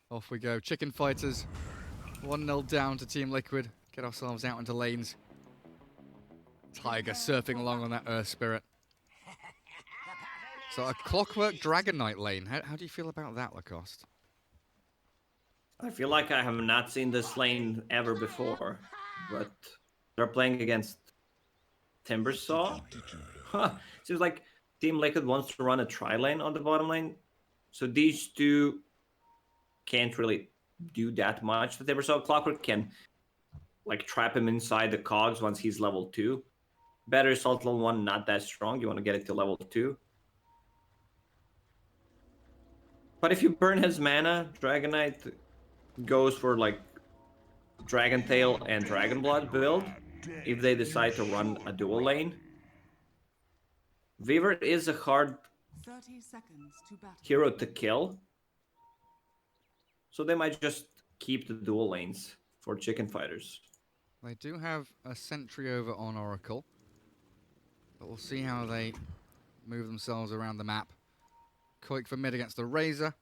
Off we go. Chicken Fighters. 1-0 down to Team Liquid. Get ourselves out into lanes. Tiger surfing along on that Earth Spirit. So a Clockwork Dragon Knight lane. How do you feel about that, Lacoste? I feel like I have not seen this lane ever before, but they're playing against Timbersaw. Huh. Seems like Team Liquid wants to run a tri-lane on the bottom lane, so these two can't really do that much. The Timbersaw Clockwork can like trap him inside the cogs once he's level 2. Better Assault level 1, not that strong. You want to get it to level 2. But if you burn his mana, Dragon Knight goes for like Dragon Tail and Dragon Blood build if they decide to run a dual lane. Weaver is a hard 30 seconds to battle. hero to kill, so they might just keep the dual lanes for Chicken Fighters. They do have a sentry over on Oracle, but we'll see how they move themselves around the map. Koik for mid against the Razor.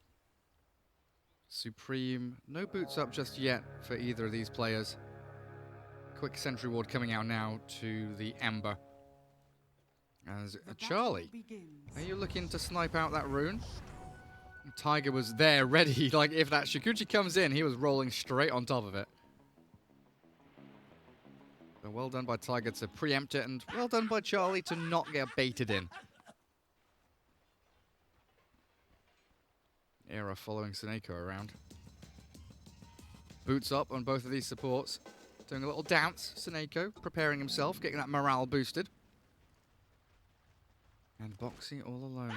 Supreme, no boots up just yet for either of these players. Quick sentry ward coming out now to the Ember. As Charlie, are you looking to snipe out that rune? Tiger was there, ready. Like, if that Shikuchi comes in, he was rolling straight on top of it. So well done by Tiger to preempt it, and well done by Charlie to not get baited in. Era following Seneko around. Boots up on both of these supports. Doing a little dance. Seneko preparing himself, getting that morale boosted. And Boxy all alone.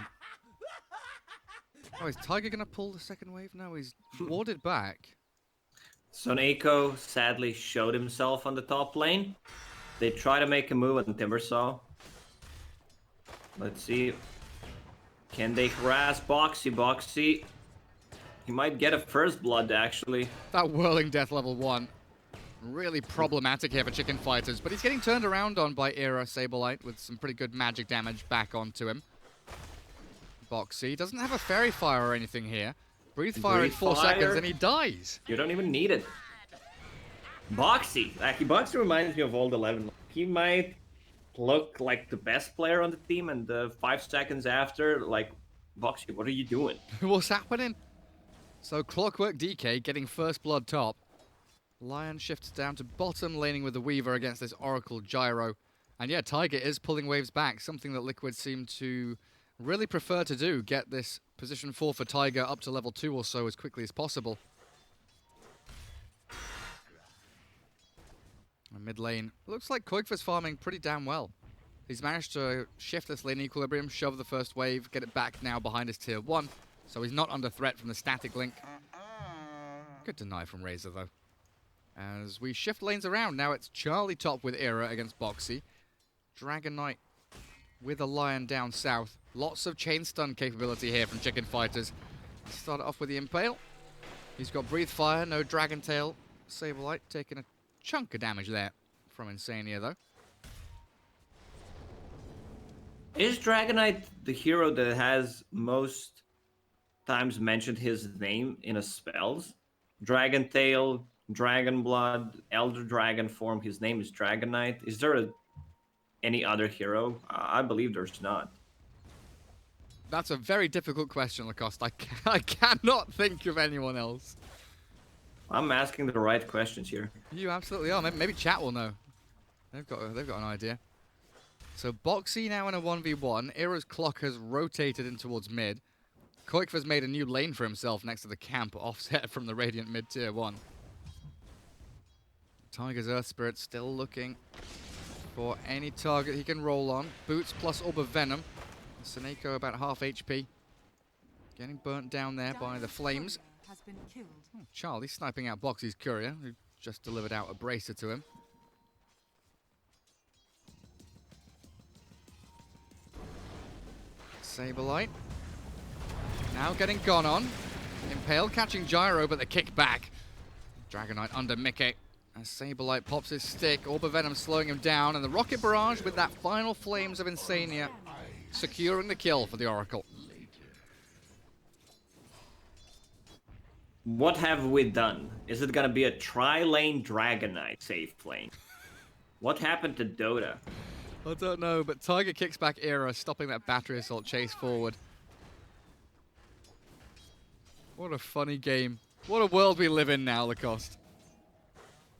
Oh, is Tiger going to pull the second wave? No, he's warded back. Soneko sadly showed himself on the top lane. They try to make a move on Timbersaw. Let's see. Can they harass Boxy? Boxy. He might get a first blood, actually. That Whirling Death level 1. Really problematic here for Chicken Fighters, but he's getting turned around on by Era Saberlight with some pretty good magic damage back onto him. Boxy doesn't have a Fairy Fire or anything here. Breathe Fire in 4 seconds and he dies. You don't even need it. Boxy. Actually, Boxy reminds me of Old 11. He might look like the best player on the team, and 5 seconds after, like, Boxy, what are you doing? What's happening? So Clockwork DK getting first blood top. Lion shifts down to bottom, laning with the Weaver against this Oracle Gyro. And yeah, Tiger is pulling waves back, something that Liquid seem to really prefer to do. Get this position 4 for Tiger up to level 2 or so as quickly as possible. And mid lane, looks like Koikva's farming pretty damn well. He's managed to shift this lane equilibrium, shove the first wave, get it back now behind his tier 1. So he's not under threat from the static link. Good deny from Razor though. As we shift lanes around, now it's Charlie top with Era against Boxy. Dragon Knight with a Lion down south. Lots of chain stun capability here from Chicken Fighters. Start off with the Impale. He's got Breathe Fire, no Dragon Tail. Saberlight taking a chunk of damage there from Insania though. Is Dragon Knight the hero that has most times mentioned his name in his spells? Dragon Tail, Dragon Blood, Elder Dragon form, his name is Dragon Knight. Is there any other hero? I believe there's not. That's a very difficult question, Lacoste. I cannot think of anyone else. I'm asking the right questions here. You absolutely are. Maybe chat will know. They've got an idea. So Boxy now in a 1v1. Era's clock has rotated in towards mid. Koikva's made a new lane for himself next to the camp, offset from the Radiant mid tier 1. Tiger's Earth Spirit still looking for any target he can roll on. Boots plus Orb of Venom. Seneko about half HP. Getting burnt down there by the flames. Oh, Charlie sniping out Boxy's courier, who just delivered out a bracer to him. Saberlight. Now getting gone on. Impale catching Gyro, but the kick back. Dragon Knight under Mickey. As Saberlight pops his stick, Orb of Venom slowing him down, and the Rocket Barrage with that final Flames of Insania securing the kill for the Oracle. What have we done? Is it gonna be a tri-lane Dragon Knight safe lane? What happened to Dota? I don't know, but Tiger kicks back Era, stopping that battery assault chase forward. What a funny game. What a world we live in now, Lacoste.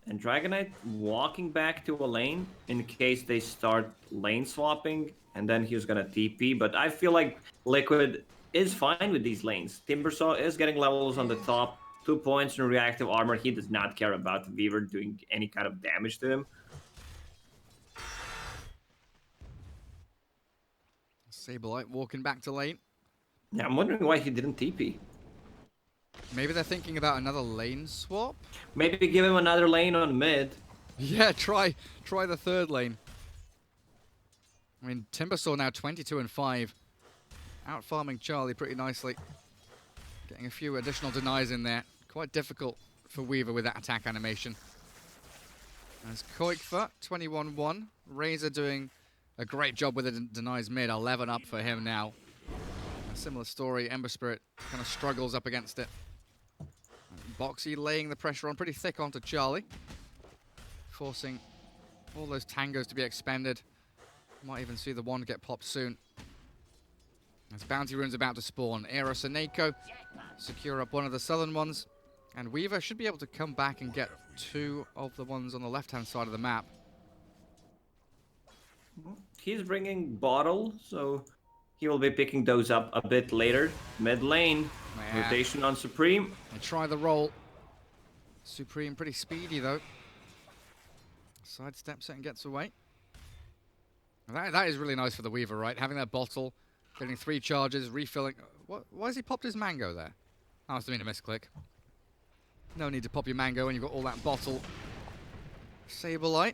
And Dragon Knight walking back to a lane in case they start lane swapping, and then he was gonna TP. But I feel like Liquid is fine with these lanes. Timbersaw is getting levels on the top, 2 points in reactive armor. He does not care about the Weaver doing any kind of damage to him. Saberlight walking back to lane. Yeah, I'm wondering why he didn't TP. Maybe they're thinking about another lane swap? Maybe give him another lane on mid. Yeah, try the third lane. I mean, Timbersaw now 22 and 5. Out farming Charlie pretty nicely. Getting a few additional denies in there. Quite difficult for Weaver with that attack animation. As Koikfa, 21-1. Razor doing a great job with the denies mid. 11 up for him now. A similar story. Ember Spirit kind of struggles up against it. Boxy laying the pressure on pretty thick onto Charlie. Forcing all those tangos to be expended. Might even see the wand get popped soon. As Bounty Rune's about to spawn. Eros and Nako secure up one of the southern ones. And Weaver should be able to come back and get 2 of the ones on the left-hand side of the map. He's bringing Bottle, so he will be picking those up a bit later. Mid lane, rotation on Supreme. They try the roll. Supreme pretty speedy though. Sidesteps it and gets away. That is really nice for the Weaver, right? Having that bottle, getting 3 charges, refilling. Why has he popped his mango there? I must have been a misclick. No need to pop your mango when you've got all that bottle. Saberlight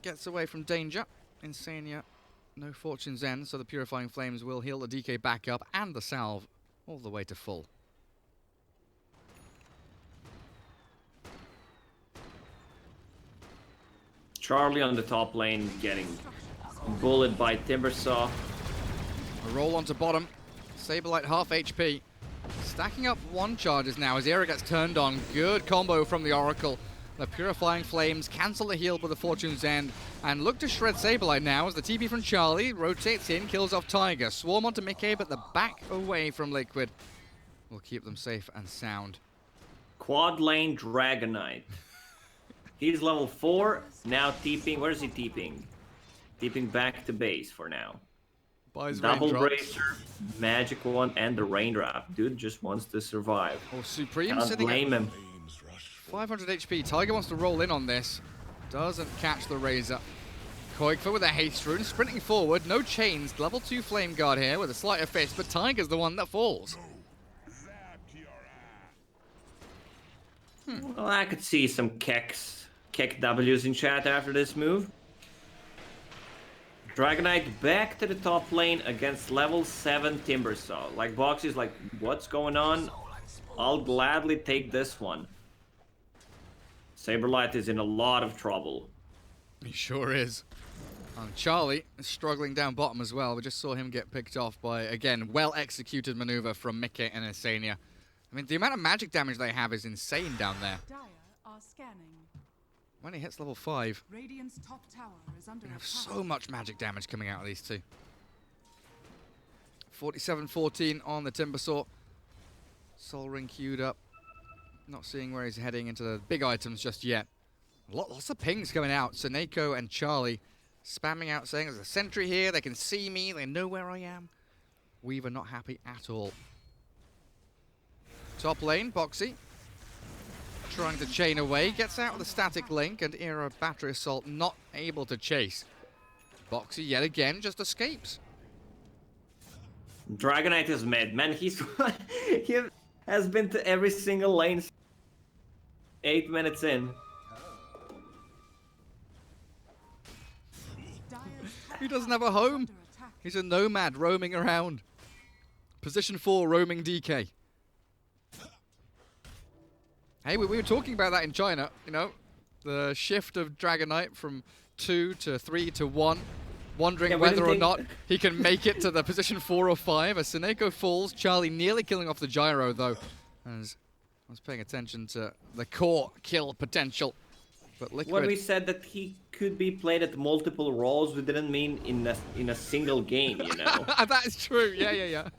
gets away from danger. Insania, no Fortune's End, so the Purifying Flames will heal the DK back up and the salve all the way to full. Charlie on the top lane getting bullet by Timbersaw. A roll onto bottom. Saberlight half HP. Stacking up 1 charges now as Era gets turned on. Good combo from the Oracle. The Purifying Flames cancel the heal with the Fortune's End and look to shred Saberlight now as the TP from Charlie rotates in, kills off Tiger. Swarm onto Mickey, but the back away from Liquid will keep them safe and sound. Quad lane Dragon Knight. He's level 4, now TPing. Where is he TPing? TPing back to base for now. Buys Double raindrops. Bracer, Magic Wand, and the Raindrop. Dude just wants to survive. Oh, Supreme Can't sitting blame at him. 500 HP. Tiger wants to roll in on this. Doesn't catch the Razor. Koikfa with a haste rune, sprinting forward. No chains. Level 2 Flame Guard here with a sleight of fist, but Tiger's the one that falls. Well, I could see some Keck W's in chat after this move. Dragon Knight back to the top lane against level 7 Timbersaw. Like, Boxy's like, what's going on? I'll gladly take this one. Saberlight is in a lot of trouble. He sure is. And Charlie is struggling down bottom as well. We just saw him get picked off by, again, well-executed maneuver from Mickey and Insania. I mean, the amount of magic damage they have is insane down there. Dire are scanning. When he hits level 5, Radiant's top tower is under they have attack. so much magic damage coming out of these two. 47-14 on the Timbersaw. Soul Ring queued up. Not seeing where he's heading into the big items just yet. Lots of pings coming out. Soneko and Charlie spamming out saying there's a sentry here, they can see me, they know where I am. Weaver not happy at all. Top lane, Boxy. Trying to chain away, gets out of the static link and Era Battery Assault not able to chase. Boxy yet again just escapes. Dragon Knight is mad, man. He has been to every single lane. 8 minutes in. He doesn't have a home. He's a nomad roaming around. Position 4 roaming DK. Hey, we were talking about that in China, you know, the shift of Dragon Knight from 2 to 3 to 1, wondering whether or not he can make it to the position 4 or 5. As Soneko falls, Charlie nearly killing off the gyro though, as I was paying attention to the core kill potential. But Liquid... When we said that he could be played at multiple roles, we didn't mean in a single game, you know? That is true. Yeah.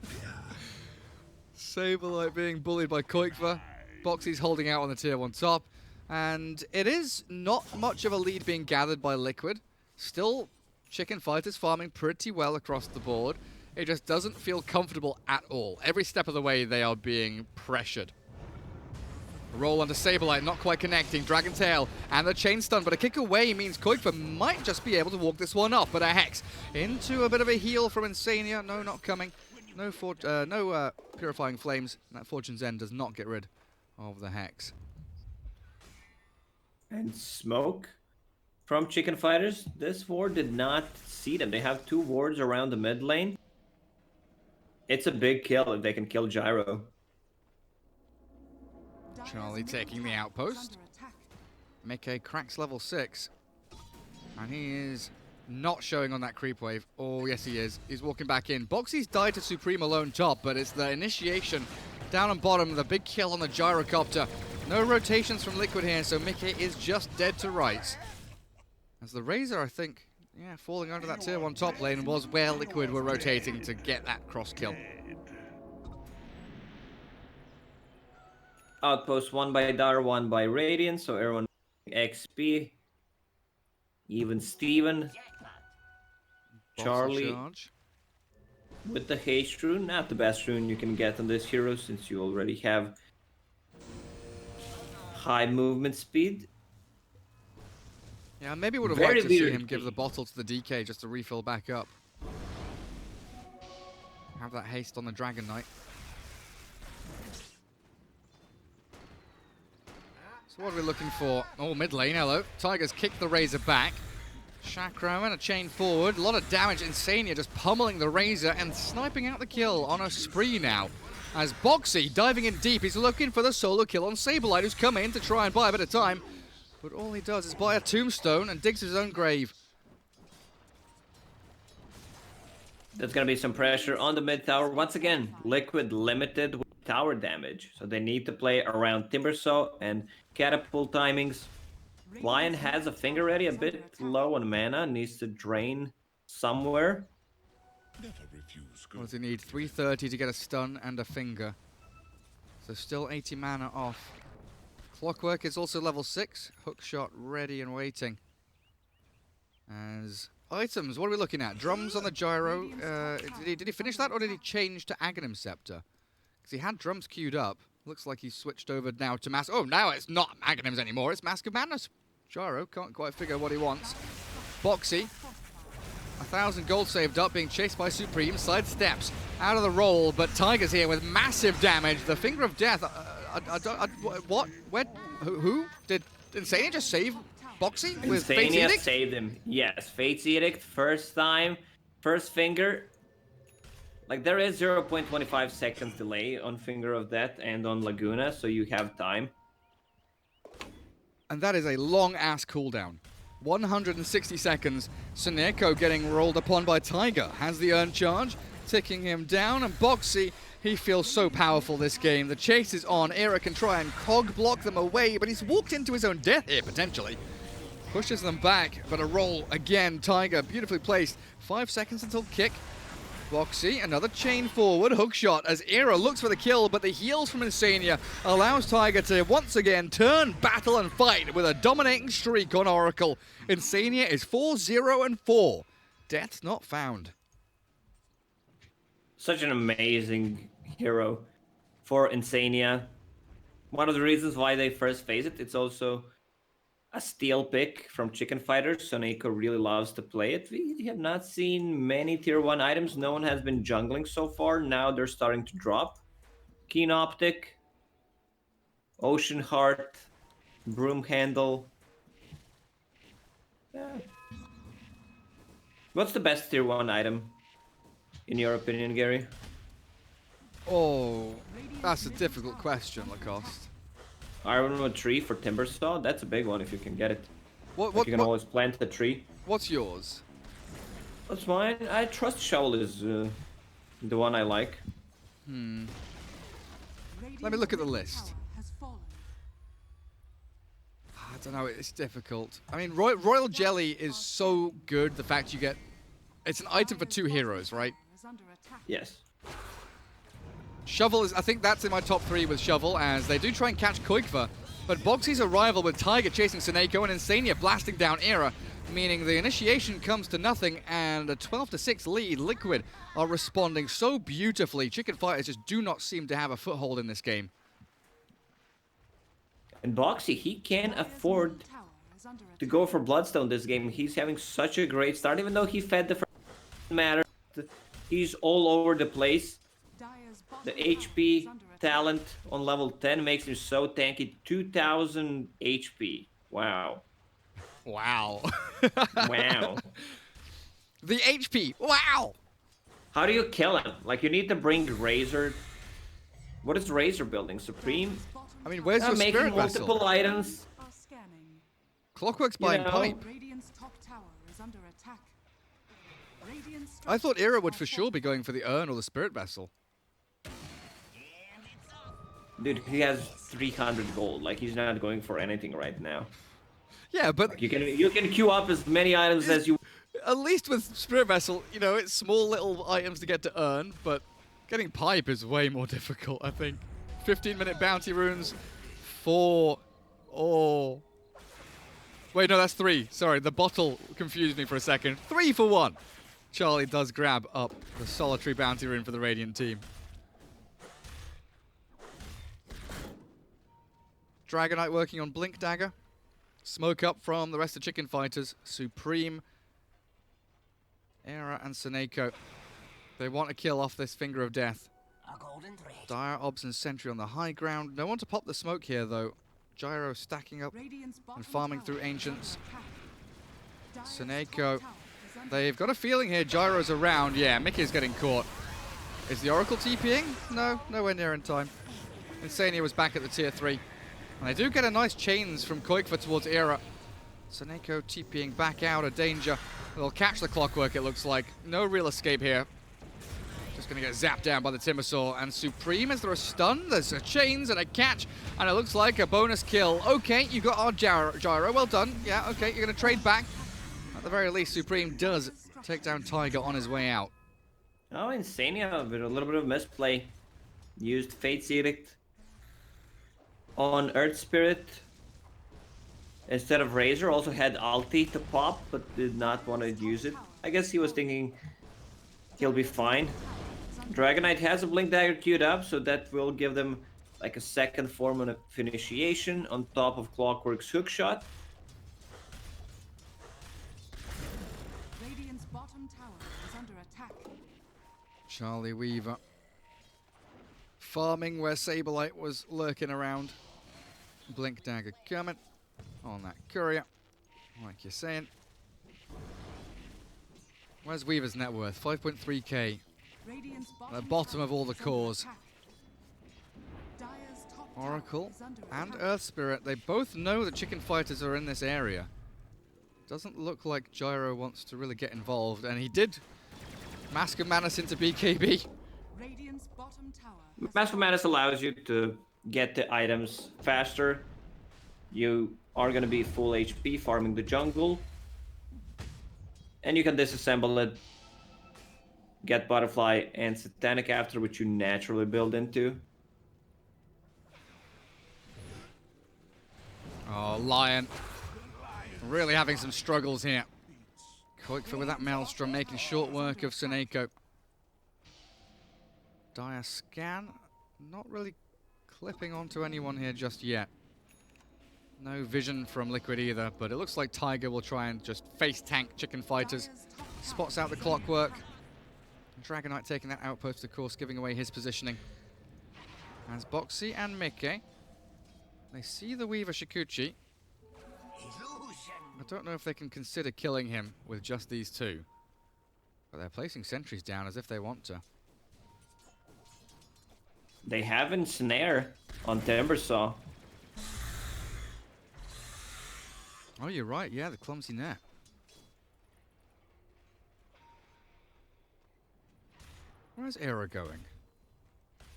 Saberlight being bullied by Koikva. Boxy's holding out on the tier 1 top. And it is not much of a lead being gathered by Liquid. Still, Chicken Fighters farming pretty well across the board. It just doesn't feel comfortable at all. Every step of the way, they are being pressured. Roll onto Saberlight, not quite connecting. Dragon Tail and the chain stun, but a kick away means Koikva might just be able to walk this one off. But a Hex into a bit of a heal from Insania. No, not coming. No Purifying Flames. That Fortune's End does not get rid of the Hex. And smoke from Chicken Fighters. This ward did not see them. They have 2 wards around the mid lane. It's a big kill if they can kill Gyro. Charlie taking the outpost. Mickey cracks level 6. And he is not showing on that creep wave. Oh, yes he is. He's walking back in. Boxy's died to Supreme alone top, but it's the initiation down on bottom, the big kill on the Gyrocopter. No rotations from Liquid here, so Mickey is just dead to rights. As the Razor, I think, yeah, falling under that tier 1 top lane was where Liquid were rotating to get that cross kill. Outpost 1 by Dar, 1 by Radiant, so everyone XP. Even Steven. Charlie Charge. with the haste rune. Not the best rune you can get on this hero since you already have high movement speed. Yeah, maybe would have Very liked to see weird. him give the bottle to the DK just to refill back up. Have that haste on the Dragon Knight. So what are we looking for? Oh, mid lane, hello. Tigers kick the Razor back. Chakra and a chain forward. A lot of damage. Insania just pummeling the Razor and sniping out the kill on a spree now. As Boxy diving in deep, he's looking for the solo kill on Saberlight, who's come in to try and buy a bit of time. But all he does is buy a tombstone and digs his own grave. There's gonna be some pressure on the mid tower. Once again, Liquid limited with tower damage. So they need to play around Timbersaw and catapult timings. Lion has a finger ready, a bit low on mana, needs to drain somewhere. What does he need? 330 to get a stun and a finger. So still 80 mana off. Clockwork is also level 6. Hookshot ready and waiting. As items, what are we looking at? Drums on the gyro. Did he finish that or did he change to Aghanim Scepter? Because he had drums queued up. Looks like he's switched over now to Mask. Oh, now it's not Aghanims anymore. It's Mask of Madness. Gyro can't quite figure what he wants. Boxy. 1,000 gold saved up, being chased by Supreme. Sidesteps out of the roll, but Tiger's here with massive damage. The Finger of Death. What? Where? Who? Did Insania just save Boxy with Fate's Insania Edict? saved him. Yes, Fate's Edict, first time, first finger. Like, there is 0.25 seconds delay on Finger of Death and on Laguna, so you have time. And that is a long-ass cooldown. 160 seconds. Suneko getting rolled upon by Tiger. Has the Urn Charge, ticking him down. And Boxy, he feels so powerful this game. The chase is on. Era can try and cog block them away, but he's walked into his own death here, potentially. Pushes them back, but a roll again. Tiger, beautifully placed. 5 seconds until kick. Boxy, another chain forward, hookshot as Era looks for the kill, but the heals from Insania allows Tiger to once again turn, battle, and fight with a dominating streak on Oracle. Insania is 4-0-4. Death's not found. Such an amazing hero for Insania. One of the reasons why they first phase it, it's also a steal pick from Chicken Fighters, so Nico really loves to play it. We have not seen many tier 1 items. No one has been jungling so far. Now they're starting to drop. Keen Optic, Ocean Heart, Broom Handle. Yeah. What's the best tier 1 item, in your opinion, Gary? Oh, that's a difficult question, Lacoste. Ironwood tree for Timbersaw? That's a big one if you can get it. You can always plant the tree. What's yours? That's mine. I trust shovel is the one I like. Let me look at the list. don't know, it's difficult. I mean, Royal Jelly is so good, the fact you get... It's an item for 2 heroes, right? Yes. Shovel is... I think that's in my top 3 with Shovel, as they do try and catch Koikva. But Boxy's arrival with Tiger chasing Seneko and Insania blasting down Era, meaning the initiation comes to nothing, and a 12-6 lead. Liquid are responding so beautifully. Chicken Fighters just do not seem to have a foothold in this game. And Boxy, he can't afford to go for Bloodstone this game. He's having such a great start, even though he fed the first matter. He's all over the place. The HP talent on level 10 makes him so tanky. 2000 HP. Wow. Wow. Wow. The HP. Wow. How do you kill him? Like, you need to bring Razor. What is Razor building? Supreme? I mean, where's your making Spirit Vessel? multiple items. Clockwork's buying know. pipe. I thought Era would for sure be going for the Urn or the Spirit Vessel. Dude, he has 300 gold. Like, he's not going for anything right now. Yeah, but Like, you can queue up as many items as you... at least with Spirit Vessel, you know, it's small little items to get to earn, but getting pipe is way more difficult, I think. 15-minute bounty runes, 4. Oh. Wait, no, that's 3. Sorry, the bottle confused me for a second. 3 for 1. Charlie does grab up the solitary bounty rune for the Radiant team. Dragonite working on Blink Dagger. Smoke up from the rest of Chicken Fighters. Supreme, Era, and Seneko. They want to kill off this Finger of Death. Dire, Obs, and Sentry on the high ground. No one to pop the smoke here, though. Gyro stacking up and farming through Ancients. Seneko. They've got a feeling here Gyro's around. Yeah, Mickey's getting caught. Is the Oracle TPing? No, nowhere near in time. Insania was back at the tier 3. And they do get a nice chains from Koikva towards Era. Seneko TPing back out of danger. They'll catch the Clockwork, it looks like. No real escape here. Just going to get zapped down by the Timbersaw. And Supreme, is there a stun? There's a chains and a catch. And it looks like a bonus kill. Okay, you got our Gyro. Well done. Yeah, okay, you're going to trade back. At the very least, Supreme does take down Tiger on his way out. Oh, Insania with a little bit of misplay. Used Fate's Edict on Earth Spirit instead of Razor. Also had ulti to pop, but did not want to use it. I guess he was thinking he'll be fine. Dragonite has a Blink Dagger queued up, so that will give them like a second form of initiation on top of Clockwork's hookshot. Radiant's bottom tower is under attack. Charlie Weaver farming where Saberlight was lurking around. Blink Dagger coming on that courier, like you're saying. Where's Weaver's net worth? 5.3k. At the bottom of all the cores. Oracle and Earth Spirit, they both know that Chicken Fighters are in this area. Doesn't look like Gyro wants to really get involved, and he did Mask of Manus into BKB. Mask of Manus allows you to get the items faster. You are going to be full HP farming the jungle. And you can disassemble it. Get Butterfly and Satanic after, which you naturally build into. Oh, Lion. Really having some struggles here. Koikva with that Maelstrom, making short work of Seneko. Dire scan. Not really clipping onto anyone here just yet. No vision from Liquid either, but it looks like Tiger will try and just face tank Chicken Fighters. Spots out the Clockwork. Dragonite taking that outpost, of course, giving away his positioning. As Boxy and Mickey, they see the Weaver Shikuchi. I don't know if they can consider killing him with just these two. But they're placing sentries down as if they want to. They have Ensnare on Timbersaw. Oh, you're right. Yeah, the clumsy net. Where's Era going?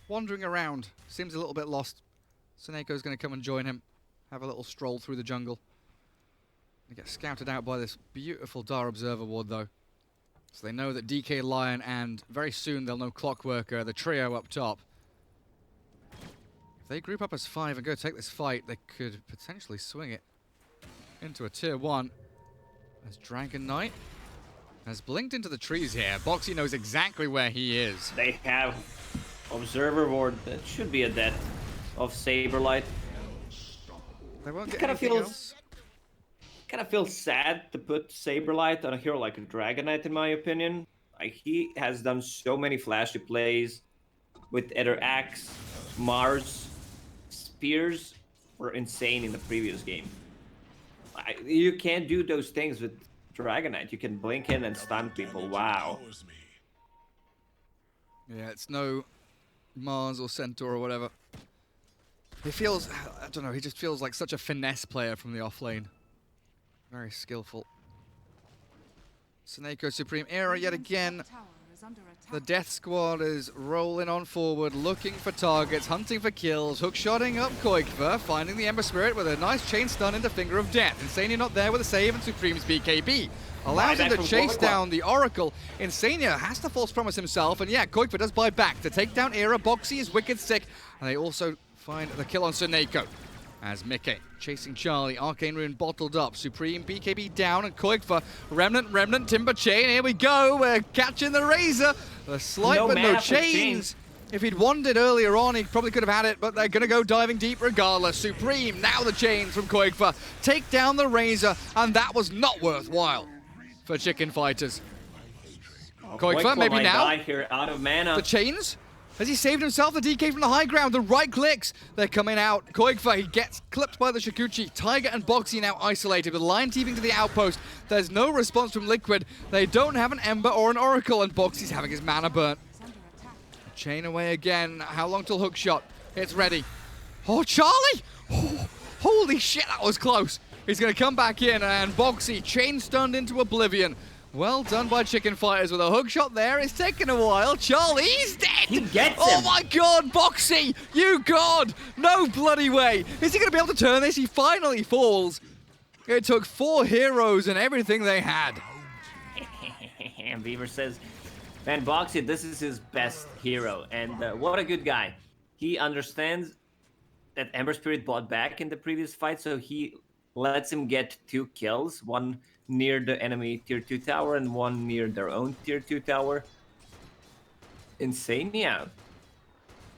Wandering around. Seems a little bit lost. Seneco's going to come and join him. Have a little stroll through the jungle. They get scouted out by this beautiful Dar Observer ward, though. So they know that DK Lion and very soon they'll know Clockworker, the trio up top. If they group up as 5 and go take this fight, they could potentially swing it into a tier 1. As Dragon Knight has blinked into the trees here. Boxy knows exactly where he is. They have Observer Ward that should be a death of Saberlight. They won't get Kind of anything feels else. kind of feels sad to put Saberlight on a hero like a Dragon Knight, in my opinion. Like, he has done so many flashy plays with either Axe, Mars, Spears were insane in the previous game. You can't do those things with Dragon Knight. You can blink in and stun people. Wow. Yeah, it's no Mars or Centaur or whatever. He feels, I don't know, he just feels like such a finesse player from the off lane. Very skillful. Seneko Supreme Era yet again. Tower is under attack. The Death Squad is rolling on forward, looking for targets, hunting for kills, hookshotting up Koikva, finding the Ember Spirit with a nice chain stun into Finger of Death. Insania not there with a save, and Supreme's BKB allows him to chase down the Oracle. Insania has to false promise himself, and yeah, Koikva does buy back to take down Era. Boxy is wicked sick, and they also find the kill on Seneko. As Mickey chasing Charlie, Arcane Rune bottled up, Supreme BKB down, and Koikva, Remnant, Timber Chain, here we go, we're catching the Razor. The slight No but no mana for chains. If he'd wanted earlier on, he probably could have had it, but they're going to go diving deep regardless. Supreme, now the chains from Koikva, take down the Razor, and that was not worthwhile for Chicken Fighters. Koikva, maybe might now? die here, out of mana. The chains? Has he saved himself? The DK from the high ground. The right clicks. They're coming out. Koikva, he gets clipped by the Shikuchi. Tiger and Boxy now isolated with Lion teeping to the outpost. There's no response from Liquid. They don't have an Ember or an Oracle, and Boxy's having his mana burnt. Is under attack. Chain away again. How long till hookshot? It's ready. Oh, Charlie! Oh, holy shit, that was close. He's going to come back in, and Boxy chain stunned into oblivion. Well done by Chicken Fighters with a hookshot there. It's taken a while. Charlie's dead! He gets Oh him. my god, Boxy! You god! No bloody way! Is he going to be able to turn this? He finally falls. It took 4 heroes and everything they had. And Beaver says, man, Boxy, this is his best hero. And what a good guy. He understands that Ember Spirit bought back in the previous fight, so he lets him get 2 kills. One near the enemy tier 2 tower and one near their own tier 2 tower. Insania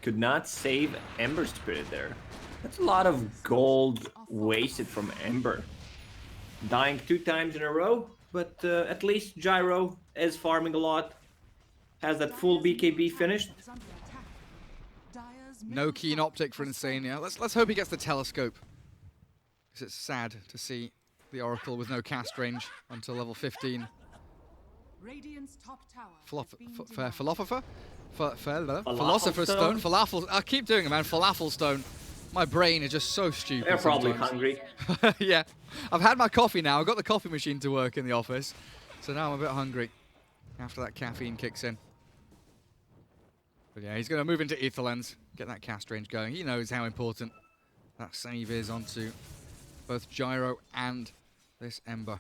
could not save Ember Spirit there. That's a lot of gold wasted from Ember. Dying 2 times in a row, but at least Gyro is farming a lot. Has that full BKB finished. Is under attack. Dire's No middle keen tower optic for is Insania. Let's hope he gets the telescope. Because it's sad to see the Oracle with no cast range until level 15. Radiant's top tower has been Philosopher? denied. Philosopher's Stone? Falafel. I keep doing it, man. Falafel Stone. My brain is just so stupid. They're probably sometimes. hungry. Yeah. I've had my coffee now. I've got the coffee machine to work in the office. So now I'm a bit hungry after that caffeine kicks in. But yeah, he's going to move into Aetherlands, get that cast range going. He knows how important that save is onto both Gyro and this Ember.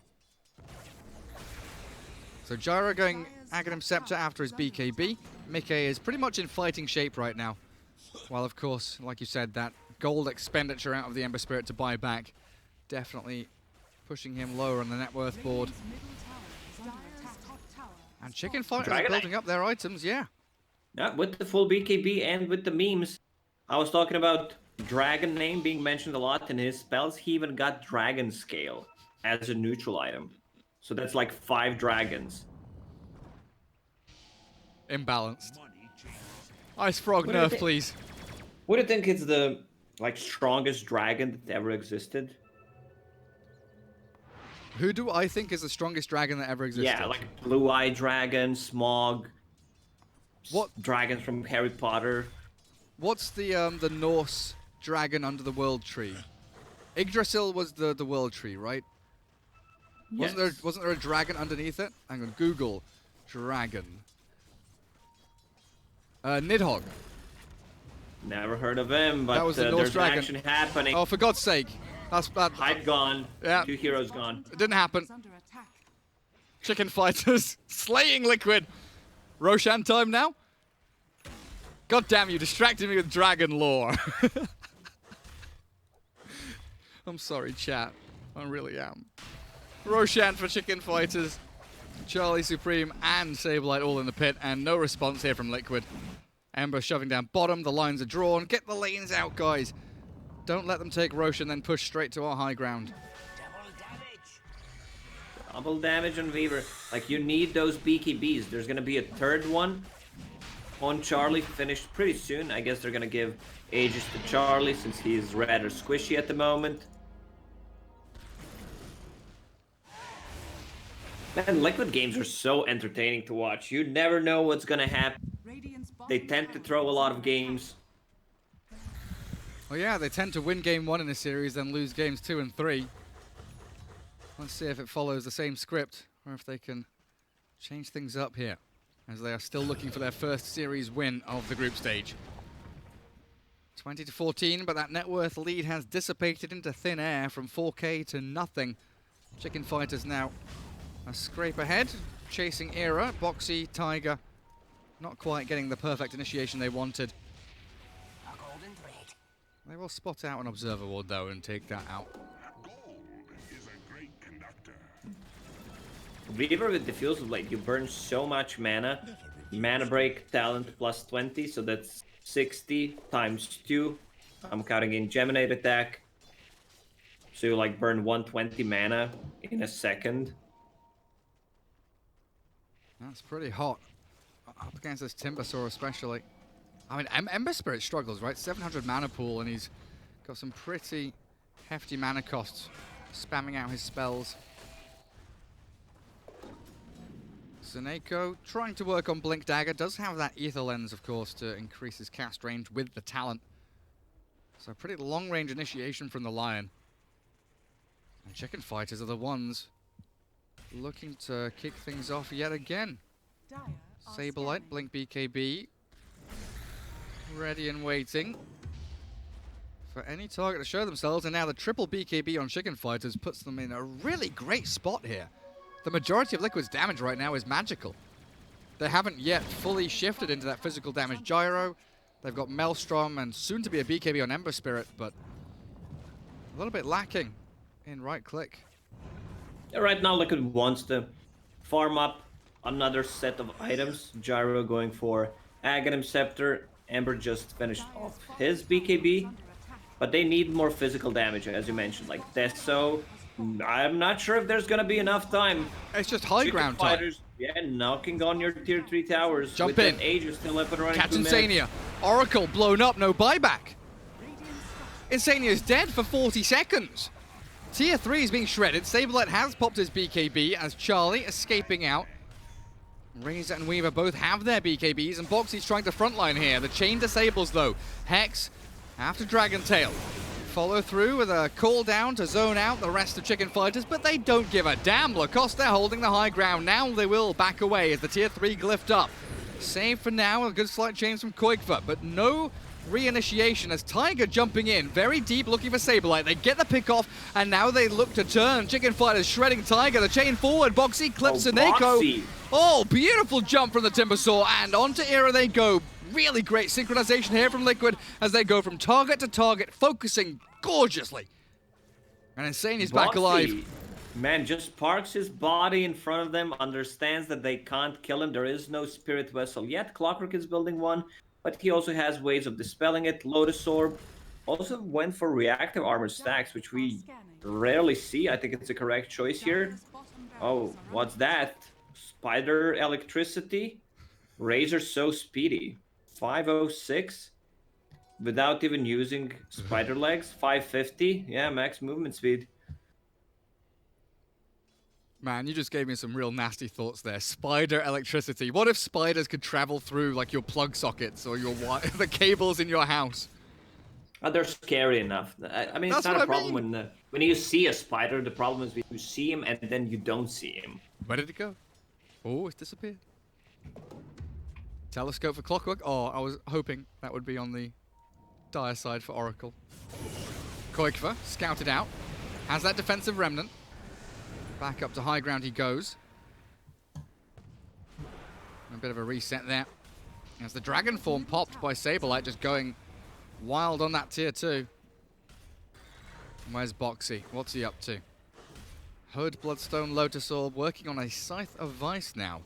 So Gyro going Aghanim Scepter after his BKB. Mickey is pretty much in fighting shape right now. While of course, like you said, that gold expenditure out of the Ember Spirit to buy back definitely pushing him lower on the net worth board. Radiant's middle tower is under attack. Top tower And has Chicken fallen. Fighters are Dragon building up their items, yeah. Yeah, with the full BKB and with the memes. I was talking about Dragon name being mentioned a lot in his spells. He even got Dragon Scale as a neutral item. So that's like 5 dragons. Imbalanced. Ice Frog What do you nerf, thi- please. What do you think is the strongest dragon that ever existed? Who do I think is the strongest dragon that ever existed? Yeah, like Blue Eye Dragon, Smog. What- dragons from Harry Potter? What's the Norse dragon under the world tree? Yggdrasil was the world tree, right? Yes. Wasn't there a dragon underneath it? Hang on, Google dragon. Nidhogg. Never heard of him, but That was the Norse there's dragon. action happening. Oh, for God's sake! That. Hyde gone. Yeah. 2 heroes gone. It didn't happen. Is under attack. Chicken Fighters slaying Liquid. Roshan time now. God damn, you distracted me with dragon lore. I'm sorry, chat. I really am. Roshan for Chicken Fighters. Charlie Supreme and Sableye all in the pit, and no response here from Liquid. Ember shoving down bottom. The lines are drawn. Get the lanes out, guys. Don't let them take Roshan, then push straight to our high ground. Double damage on Weaver. Like, you need those BKBs. There's gonna be a third one on Charlie, finished pretty soon. I guess they're gonna give Aegis to Charlie since he's rather squishy at the moment. Man, Liquid games are so entertaining to watch. You never know what's gonna happen. Radiant's bottom They tend to tower throw a is lot of under games. Well, yeah, they tend to win game 1 in a series, then lose games 2 and 3. Let's see if it follows the same script, or if they can change things up here, as they are still looking for their first series win of the group stage. 20-14, but that net worth lead has dissipated into thin air from 4K to nothing. Chicken Fighters now a scrape ahead, chasing Era, Boxy, Tiger, not quite getting the perfect initiation they wanted. They will spot out an Observer Ward though and take that out. Weaver with Diffuse Blade, you burn so much mana. Mana break, talent plus 20, so that's 60 times 2. I'm counting in Geminate attack. So you like burn 120 mana in a second. That's pretty hot. Up against this Timbersaw especially. I mean, Ember Spirit struggles, right? 700 mana pool, and he's got some pretty hefty mana costs, spamming out his spells. Seneko trying to work on Blink Dagger, does have that Ether Lens, of course, to increase his cast range with the talent. So pretty long-range initiation from the Lion. And Chicken Fighters are the ones looking to kick things off yet again. Dire are Saberlight, scanning. Blink BKB. Ready and waiting for any target to show themselves, and now the triple BKB on Chicken Fighters puts them in a really great spot here. The majority of Liquid's damage right now is magical. They haven't yet fully shifted into that physical damage gyro. They've got Maelstrom and soon to be a BKB on Ember Spirit, but a little bit lacking in right click. Yeah, right now Liquid wants to farm up another set of items. Gyro going for Aghanim Scepter. Ember just finished off his BKB. But they need more physical damage, as you mentioned, like Deso. I'm not sure if there's gonna be enough time. It's just high Chicken ground time. Fighters, yeah, knocking on your tier 3 towers. Jump with in. that Aegis still up and running. Catch 2 minutes. Insania. Oracle blown up, no buyback. Radiant's Insania's dead for 40 seconds. Tier 3 is being shredded. Saberlight has popped his BKB as Charlie escaping out. Razor and Weaver both have their BKBs, and Boxy's trying to frontline here. The chain disables though. Hex after Dragon Tail. Follow through with a call down to zone out the rest of Chicken Fighters, but they don't give a damn. Lacoste, they're holding the high ground. Now they will back away as the tier 3 glyphed up. Save for now, a good slight change from Koikva, but no reinitiation as Tiger jumping in, very deep looking for Saberlight. They get the pick off, and now they look to turn. Chicken Fighters shredding Tiger, the chain forward. Boxy clips Seneko. Boxy. Oh, beautiful jump from the Timbersaw, and onto Era they go. Really great synchronization here from Liquid as they go from target to target, focusing gorgeously. And Insane is back Boxy, alive. Man, just parks his body in front of them, understands that they can't kill him. There is no Spirit Vessel yet. Clockwork is building one, but he also has ways of dispelling it. Lotus Orb also went for reactive armor stacks, which we rarely see. I think it's a correct choice here. Oh, what's that? Spider Electricity? Razor so speedy. 506 without even using spider legs. 550, yeah, max movement speed. Man, you just gave me some real nasty thoughts there. Spider electricity. What if spiders could travel through like your plug sockets or your the cables in your house? They're scary enough. I mean, it's That's not a what I problem when you see a spider. The problem is when you see him and then you don't see him. Where did it go? Oh, it's disappeared. Telescope for Clockwork. Oh, I was hoping that would be on the dire side for Oracle. Koikva scouted out. Has that defensive remnant. Back up to high ground he goes. A bit of a reset there. As the dragon form popped by Saberlight, just going wild on that tier 2. Where's Boxy? What's he up to? Hood, Bloodstone, Lotus Orb, working on a Scythe of Vice now.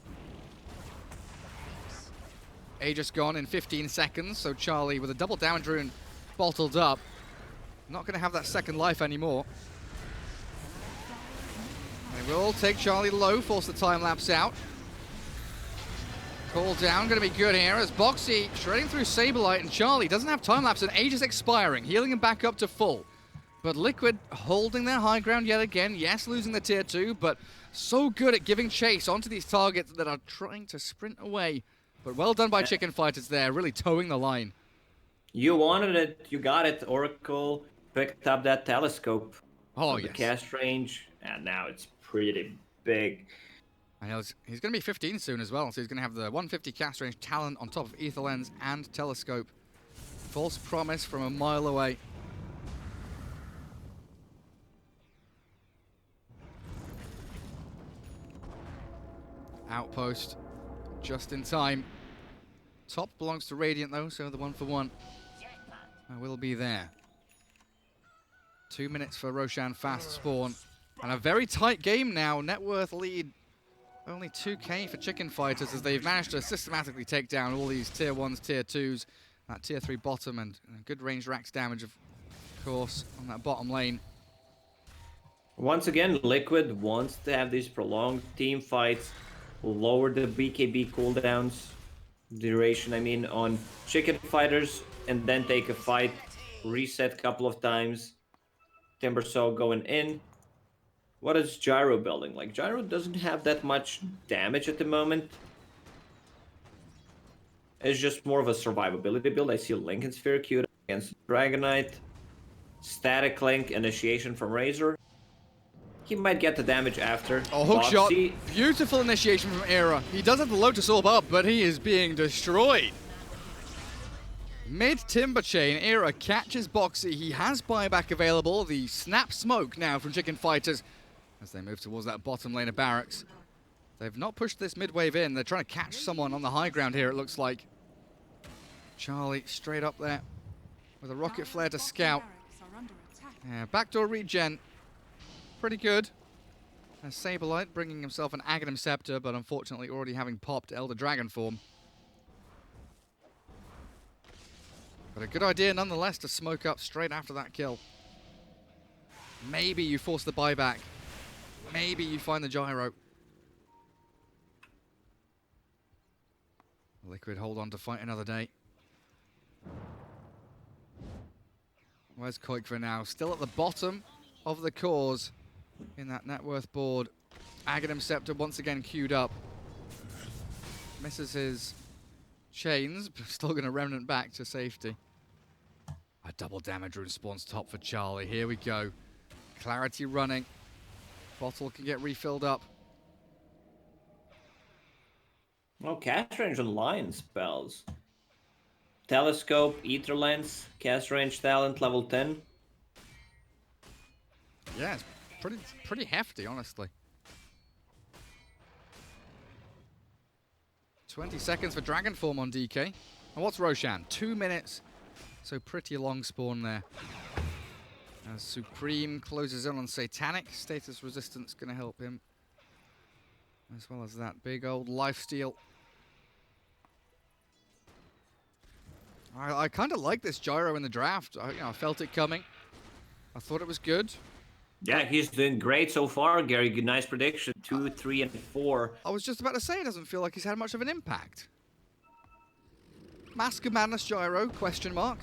Aegis gone in 15 seconds, so Charlie with a double damage rune bottled up. Not going to have that second life anymore. They will take Charlie low, force the time lapse out. Call down, going to be good here as Boxy shredding through Saberlight, and Charlie doesn't have time lapse and Aegis expiring, healing him back up to full. But Liquid holding their high ground yet again. Yes, losing the tier 2, but so good at giving chase onto these targets that are trying to sprint away. But well done by Chicken Fighters there, really towing the line. You wanted it, you got it. Oracle picked up that telescope. Oh, the yes. cast range, and now it's pretty big. I know he's going to be 15 soon as well, so he's going to have the 150 cast range talent on top of Ether Lens and Telescope. False promise from a mile away. Outpost, just in time. Top belongs to Radiant though, so the 1-for-1 will be there. 2 minutes for Roshan fast spawn. And a very tight game now. Net worth lead only 2k for Chicken Fighters as they've managed to systematically take down all these tier 1s, tier 2s. That tier 3 bottom and good range racks damage of course on that bottom lane. Once again, Liquid wants to have these prolonged team fights, lower the BKB cooldowns, duration I mean, on Chicken Fighters, and then take a fight, reset a couple of times. Timbersaw going in. What is Gyro building? Like, Gyro doesn't have that much damage at the moment. It's just more of a survivability build. I see Lincoln Sphere queued against Dragonite. Static Link, initiation from Razor. He might get the damage after. Oh, hook shot. Boxy. Beautiful initiation from Era. He does have the Lotus Orb up, but he is being destroyed. Mid Timber Chain, Era catches Boxy. He has buyback available. The Snap Smoke now from Chicken Fighters as they move towards that bottom lane of barracks. They've not pushed this mid wave in. They're trying to catch someone on the high ground here, it looks like. Charlie straight up there with a rocket flare to scout. Yeah, backdoor regen. Pretty good. Saberlight bringing himself an Aghanim Scepter, but unfortunately already having popped Elder Dragon form. But a good idea nonetheless to smoke up straight after that kill. Maybe you force the buyback. Maybe you find the gyro. Liquid hold on to fight another day. Where's Koikva now? Still at the bottom of the cause in that net worth board. Aghanim Scepter once again queued up. Misses his chains, but still going to remnant back to safety. A double damage rune spawns top for Charlie. Here we go. Clarity running. Bottle can get refilled up. Oh, cast range on line spells. Telescope, Ether Lens, cast range talent level 10. Yeah, it's pretty hefty, honestly. 20 seconds for Dragon Form on DK. And what's Roshan? 2 minutes. So pretty long spawn there. As Supreme closes in on Satanic. Status resistance going to help him. As well as that big old lifesteal. I kind of like this gyro in the draft. I felt it coming. I thought it was good. Yeah, he's doing great so far, Gary. Good, nice prediction. 2, 3, and 4. I was just about to say, it doesn't feel like he's had much of an impact. Mask of Madness gyro, question mark.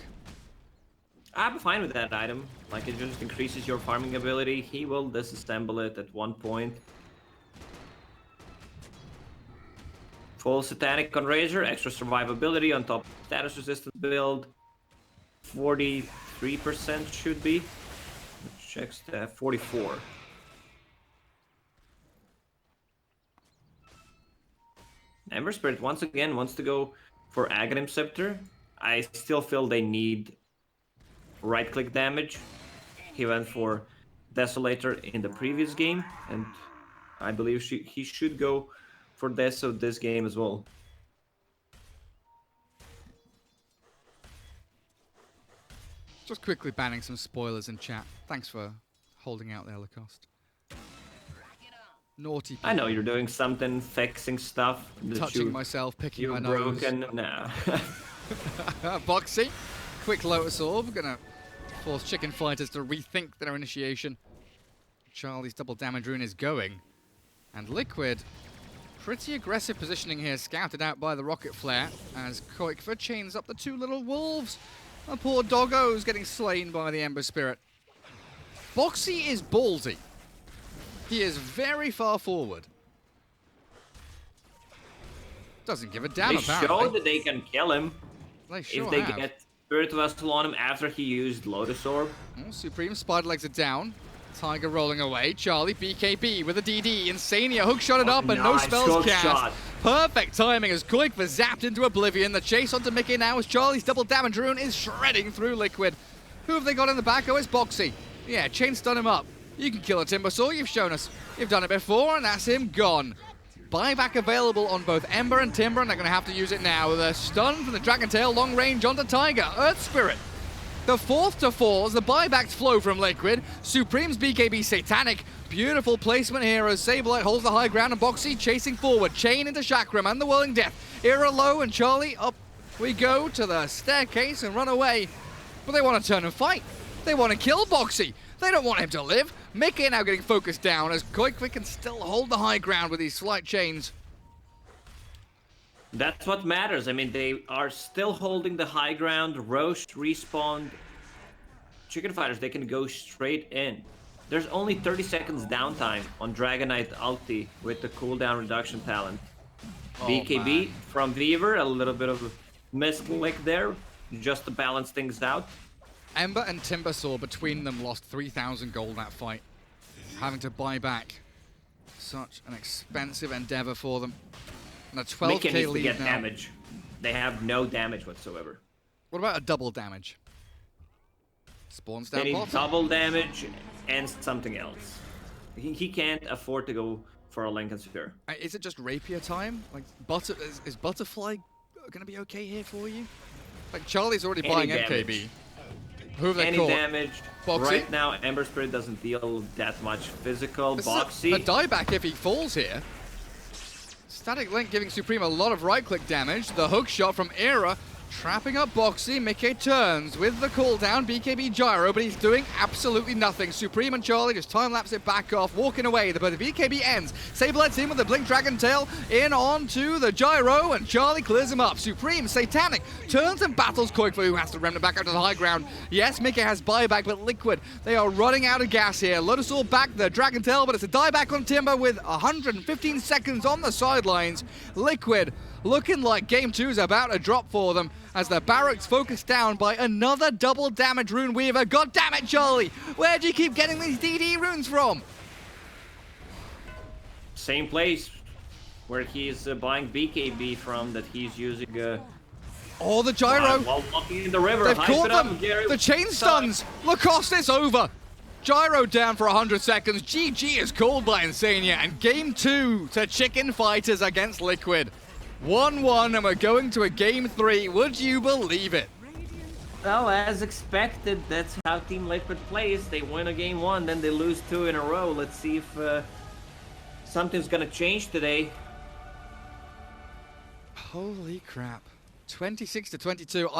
I'm fine with that item. Like, it just increases your farming ability. He will disassemble it at one point. Full Satanic on Razor, extra survivability on top status resistance build. 43% should be. Checks the 44. Ember Spirit once again wants to go for Aghanim Scepter. I still feel they need right-click damage. He went for Desolator in the previous game, and I believe he should go for Deso this game as well. Just quickly banning some spoilers in chat. Thanks for holding out there, Lacoste. Naughty people. I know you're doing something, fixing stuff. that Touching myself, picking my You're nose. broken. Nah. Boxy. Quick Lotus Orb. Gonna force Chicken Fighters to rethink their initiation. Charlie's double damage rune is going. And Liquid, pretty aggressive positioning here, scouted out by the Rocket Flare as Koikva chains up the two little wolves. A poor doggo's getting slain by the Ember Spirit. Boxy is ballsy. He is very far forward. Doesn't give a damn, They apparently. showed that they can kill him They sure if they have. get Spirit Vessel on him after he used Lotus Orb. Oh, Supreme Spider Legs are down. Tiger rolling away. Charlie, BKB with a DD. Insania hookshotted up and no nice spells hook cast. shot. Perfect timing as Koikva zapped into oblivion. The chase onto Mickey now as Charlie's double damage rune is shredding through Liquid. Who have they got in the back? Oh, it's Boxy. Yeah, chain stun him up. You can kill a Timbersaw, you've shown us. You've done it before, and that's him gone. Buyback available on both Ember and Timber, and they're going to have to use it now. With a stun from the Dragon Tail, long range onto Tiger. Earth Spirit. The 4th to 4 as the buybacks flow from Liquid. Supreme's BKB Satanic. Beautiful placement here as Sableye holds the high ground and Boxy chasing forward. Chain into Chakram and the Whirling Death. Era low and Charlie up we go to the staircase and run away. But they want to turn and fight. They want to kill Boxy. They don't want him to live. Mickey now getting focused down as Koikva can still hold the high ground with these slight chains. That's what matters. I mean, they are still holding the high ground. Roche respawned. Chicken Fighters, they can go straight in. There's only 30 seconds downtime on Dragonite ulti with the cooldown reduction talent. Oh, BKB man. from Weaver, a little bit of a misclick there, just to balance things out. Ember and Timbersaw between them lost 3,000 gold that fight. Having to buy back. Such an expensive endeavor for them. And a 12k Mickey needs to lead get now. damage. They have no damage whatsoever. What about a double damage? Spawns They down need bottom. double damage and something else. He can't afford to go for a Lincoln Sphere. Is it just rapier time? Like, is Butterfly gonna be okay here for you? Like, Charlie's already Any buying damage. MKB. Who have they Any caught? damage. Boxy? Right now, Ember Spirit doesn't deal that much physical. It's Boxy. a dieback if he falls here. Static Link giving Supreme a lot of right-click damage. The hook shot from Era trapping up Boxy. Mickey turns with the cooldown. BKB gyro, but he's doing absolutely nothing. Supreme and Charlie just time-lapse it back off, walking away. But the BKB ends. Sablehead's in with the Blink Dragon Tail in onto the gyro, and Charlie clears him up. Supreme, Satanic, turns and battles Koikva, who has to remnant back up to the high ground. Yes, Mickey has buyback, but Liquid, they are running out of gas here. Lotus Orb back the Dragon Tail, but it's a dieback on Timber with 115 seconds on the sidelines. Liquid looking like Game 2 is about to drop for them as the Barracks focused down by another double damage rune Weaver. God damn it, Charlie! Where do you keep getting these DD runes from? Same place where he's buying BKB from that he's using. Oh, the gyro! While walking in the river. They've Hype caught it up, them! Gary. The chain stuns! Lacoste, it's over! Gyro down for 100 seconds. GG is called by Insania, and Game 2 to Chicken Fighters against Liquid. 1-1, and we're going to a Game 3. Would you believe it? Well, as expected, that's how Team Liquid plays. They win a game 1, then they lose 2 in a row. Let's see if something's gonna change today. Holy crap. 26 to 22.